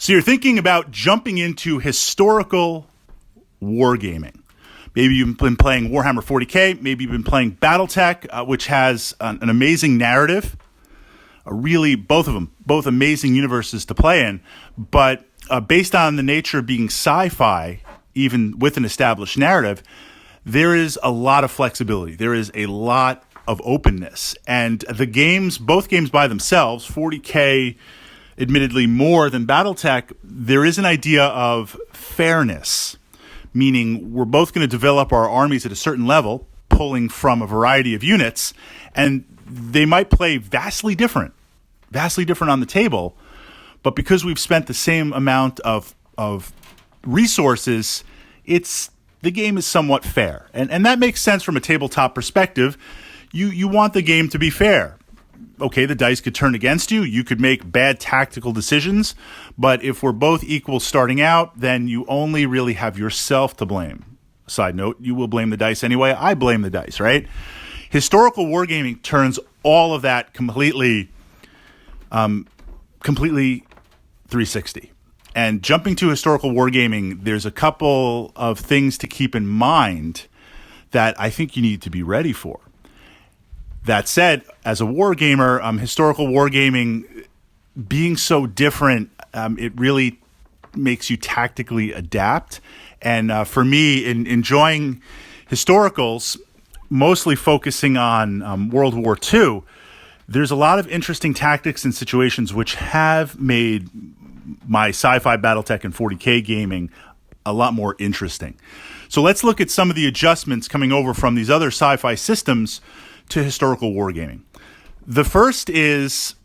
So you're thinking about jumping into historical wargaming. Maybe you've been playing Warhammer 40K. Maybe you've been playing BattleTech, which has an amazing narrative. Both amazing universes to play in. But based on the nature of being sci-fi, even with an established narrative, there is a lot of flexibility. There is a lot of openness. And both games by themselves, 40K, admittedly more than BattleTech, there is an idea of fairness, meaning we're both going to develop our armies at a certain level, pulling from a variety of units, and they might play vastly different on the table, but because we've spent the same amount of resources, the game is somewhat fair. And that makes sense from a tabletop perspective. You want the game to be fair. Okay, the dice could turn against you. You could make bad tactical decisions. But if we're both equal starting out, then you only really have yourself to blame. Side note, you will blame the dice anyway. I blame the dice, right? Historical wargaming turns all of that completely 360. And jumping to historical wargaming, there's a couple of things to keep in mind that I think you need to be ready for. That said, as a wargamer, historical wargaming being so different, it really makes you tactically adapt. And for me, in enjoying historicals, mostly focusing on World War II, there's a lot of interesting tactics and situations which have made my sci-fi BattleTech and 40K gaming a lot more interesting. So let's look at some of the adjustments coming over from these other sci-fi systems to historical wargaming. The first is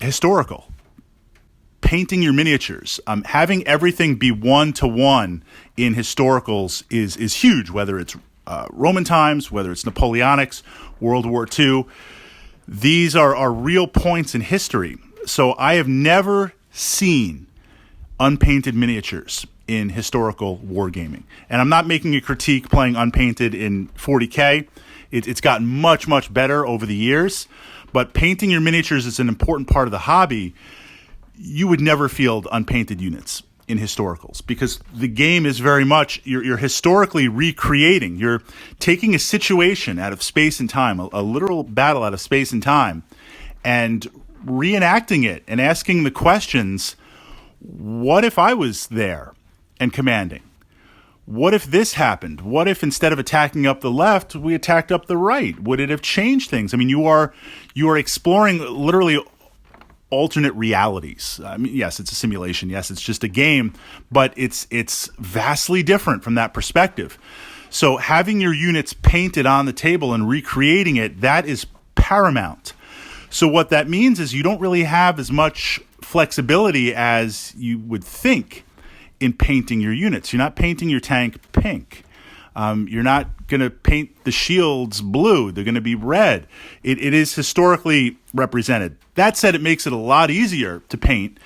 historical. Painting your miniatures. Having everything be one-to-one in historicals is huge, whether it's Roman times, whether it's Napoleonics, World War II. These are real points in history. So I have never seen unpainted miniatures in historical wargaming. And I'm not making a critique playing unpainted in 40K. It's gotten much, much better over the years. But painting your miniatures is an important part of the hobby. You would never field unpainted units in historicals because the game is very much, you're historically recreating. You're taking a situation out of space and time, a literal battle out of space and time, and reenacting it and asking the questions, what if I was there and commanding? What if this happened? What if instead of attacking up the left, we attacked up the right? Would it have changed things? I mean, you are exploring literally alternate realities. I mean, yes, it's a simulation. Yes, it's just a game, but it's vastly different from that perspective. So having your units painted on the table and recreating it, that is paramount. So what that means is you don't really have as much flexibility as you would think in painting your units. You're not painting your tank pink. You're not going to paint the shields blue. They're going to be red. It is historically represented. That said, it makes it a lot easier to paint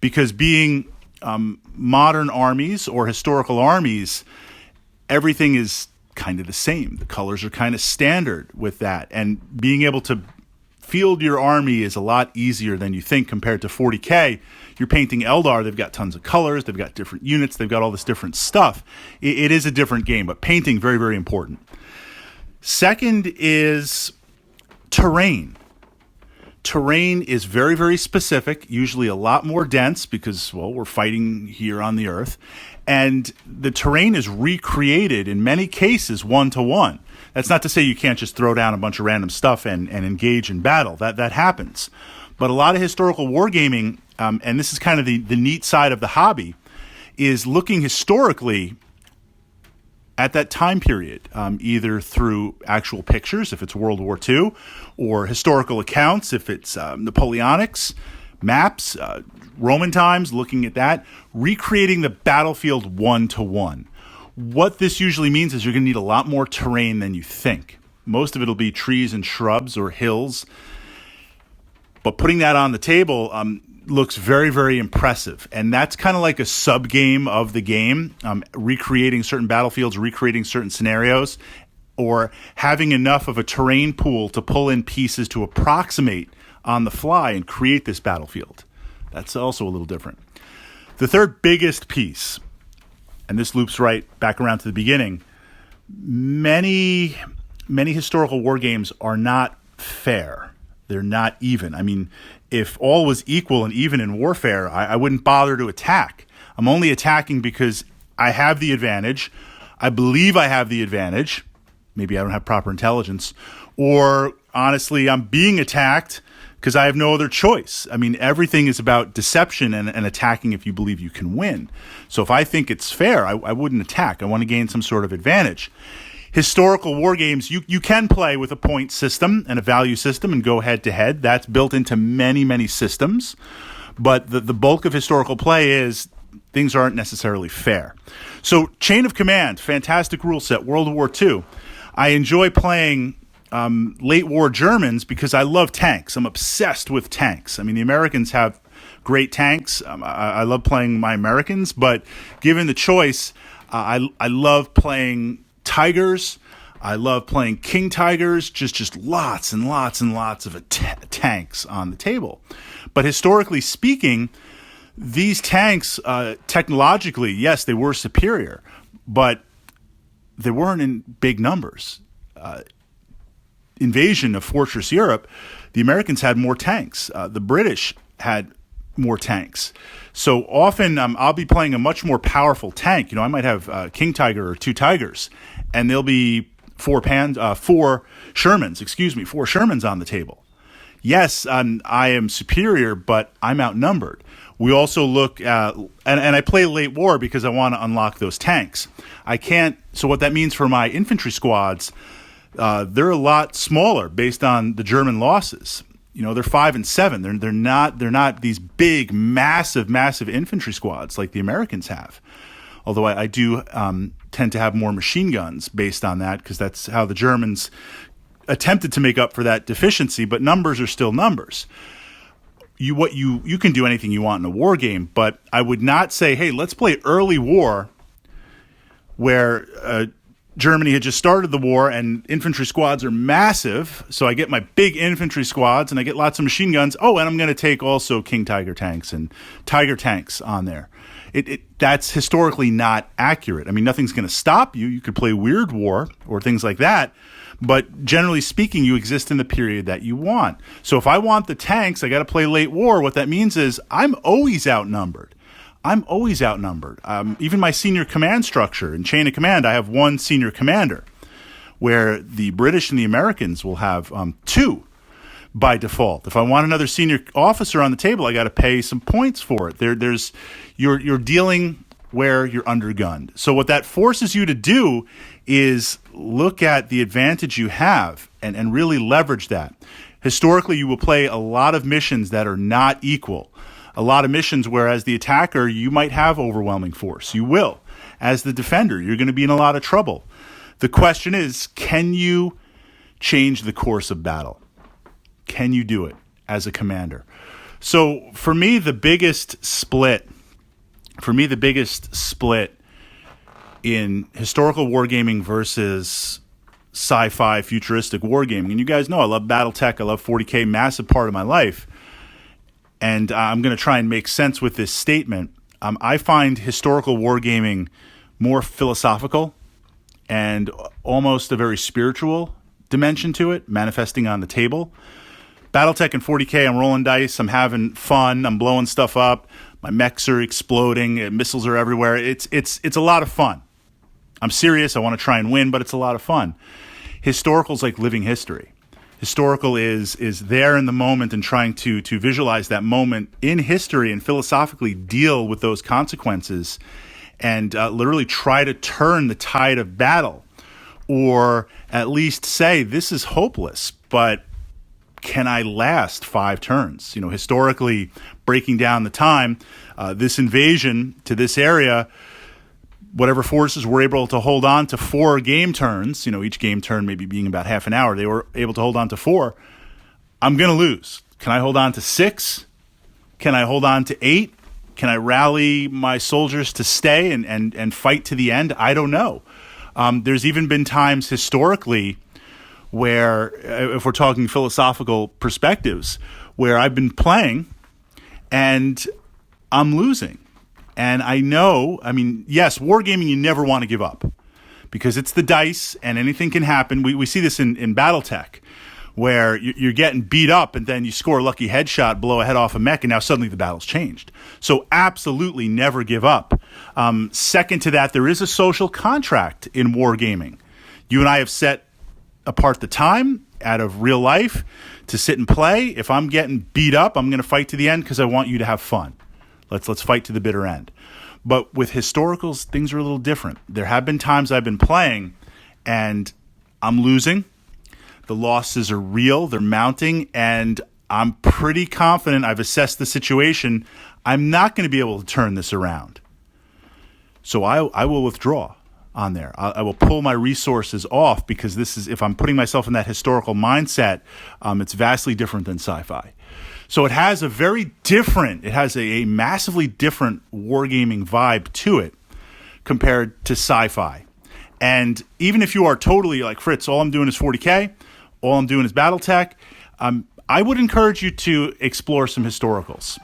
because being modern armies or historical armies, everything is kind of the same. The colors are kind of standard with that. And being able to field your army is a lot easier than you think compared to 40K. You're painting Eldar, they've got tons of colors, they've got different units, they've got all this different stuff. It is a different game, but painting, very, very important. Second is terrain. Terrain is very, very specific, usually a lot more dense because, well, we're fighting here on the Earth. And the terrain is recreated in many cases one-to-one. That's not to say you can't just throw down a bunch of random stuff and engage in battle. That happens. But a lot of historical wargaming, and this is kind of the neat side of the hobby, is looking historically at that time period, either through actual pictures, if it's World War II, or historical accounts, if it's Napoleonics, maps, Roman times, looking at that, recreating the battlefield one-to-one. What this usually means is you're going to need a lot more terrain than you think. Most of it will be trees and shrubs or hills. But putting that on the table looks very, very impressive. And that's kind of like a sub-game of the game, recreating certain battlefields, recreating certain scenarios, or having enough of a terrain pool to pull in pieces to approximate on the fly and create this battlefield. That's also a little different. The third biggest piece, and this loops right back around to the beginning, many historical war games are not fair. They're not even. I mean, if all was equal and even in warfare, I wouldn't bother to attack. I'm only attacking because I have the advantage. I believe I have the advantage. Maybe I don't have proper intelligence. Or honestly, I'm being attacked because I have no other choice. I mean, everything is about deception and attacking if you believe you can win. So if I think it's fair, I wouldn't attack. I want to gain some sort of advantage. Historical war games, you can play with a point system and a value system and go head-to-head. That's built into many, many systems. But the bulk of historical play is things aren't necessarily fair. So Chain of Command, fantastic rule set, World War II. I enjoy playing late war Germans because I love tanks. I'm obsessed with tanks. I mean, the Americans have great tanks. I love playing my Americans, but given the choice, I love playing Tigers. I love playing King Tigers, just lots and lots and lots of tanks on the table. But historically speaking, these tanks, technologically, yes, they were superior, but they weren't in big numbers. Invasion of Fortress Europe, the Americans had more tanks. The British had more tanks. So often I'll be playing a much more powerful tank. I might have King Tiger or 2 Tigers, and there'll be 4 Shermans on the table. Yes, I am superior, but I'm outnumbered. We also look at, and I play late war because I want to unlock those tanks. I can't, so what that means for my infantry squads, they're a lot smaller based on the German losses. They're 5 and 7. They're not these big, massive infantry squads like the Americans have. Although I do tend to have more machine guns based on that because that's how the Germans attempted to make up for that deficiency. But numbers are still numbers. You can do anything you want in a war game, but I would not say, hey, let's play early war where Germany had just started the war and infantry squads are massive. So I get my big infantry squads and I get lots of machine guns. Oh, and I'm going to take also King Tiger tanks and Tiger tanks on there. That's historically not accurate. I mean, nothing's going to stop you. You could play Weird War or things like that. But generally speaking, you exist in the period that you want. So if I want the tanks, I got to play late war. What that means is I'm always outnumbered. Even my senior command structure in Chain of Command, I have 1 senior commander, where the British and the Americans will have 2 by default. If I want another senior officer on the table, I got to pay some points for it. You're dealing where you're undergunned. So what that forces you to do is look at the advantage you have and really leverage that. Historically, you will play a lot of missions that are not equal. A lot of missions where as the attacker, you might have overwhelming force. You will. As the defender, you're going to be in a lot of trouble. The question is, can you change the course of battle? Can you do it as a commander? So for me, the biggest split in historical wargaming versus sci-fi futuristic wargaming, and you guys know I love BattleTech, I love 40K, massive part of my life, and I'm going to try and make sense with this statement. I find historical wargaming more philosophical and almost a very spiritual dimension to it, manifesting on the table. BattleTech and 40K, I'm rolling dice, I'm having fun, I'm blowing stuff up, my mechs are exploding, missiles are everywhere. It's a lot of fun. I'm serious, I want to try and win, but it's a lot of fun. Historical's like living history. Historical is there in the moment and trying to visualize that moment in history and philosophically deal with those consequences and literally try to turn the tide of battle, or at least say this is hopeless, but can I last 5 turns? Historically breaking down the time, this invasion to this area, whatever forces were able to hold on to 4 game turns, each game turn maybe being about half an hour, they were able to hold on to 4. I'm going to lose. Can I hold on to 6? Can I hold on to 8? Can I rally my soldiers to stay and fight to the end? I don't know. There's even been times historically where, if we're talking philosophical perspectives, where I've been playing and I'm losing. And I know, I mean, yes, wargaming, you never want to give up because it's the dice and anything can happen. We see this in Battletech where you're getting beat up and then you score a lucky headshot, blow a head off a mech, and now suddenly the battle's changed. So absolutely never give up. Second to that, there is a social contract in wargaming. You and I have set apart the time out of real life to sit and play. If I'm getting beat up, I'm going to fight to the end because I want you to have fun. Let's fight to the bitter end. But with historicals, things are a little different. There have been times I've been playing and I'm losing. The losses are real. They're mounting. And I'm pretty confident I've assessed the situation. I'm not going to be able to turn this around. So I will withdraw on there. I will pull my resources off because this is, if I'm putting myself in that historical mindset, it's vastly different than sci-fi. So it has a massively different wargaming vibe to it compared to sci-fi. And even if you are totally like Fritz, all I'm doing is 40K, all I'm doing is Battletech, I would encourage you to explore some historicals.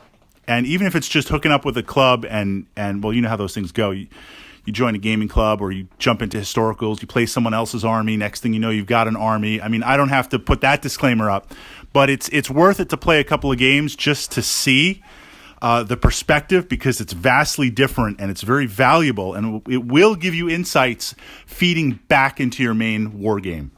And even if it's just hooking up with a club and well, you know how those things go. You join a gaming club or you jump into historicals, you play someone else's army. Next thing you know, you've got an army. I mean, I don't have to put that disclaimer up, but it's worth it to play a couple of games just to see the perspective because it's vastly different and it's very valuable and it will give you insights feeding back into your main war game.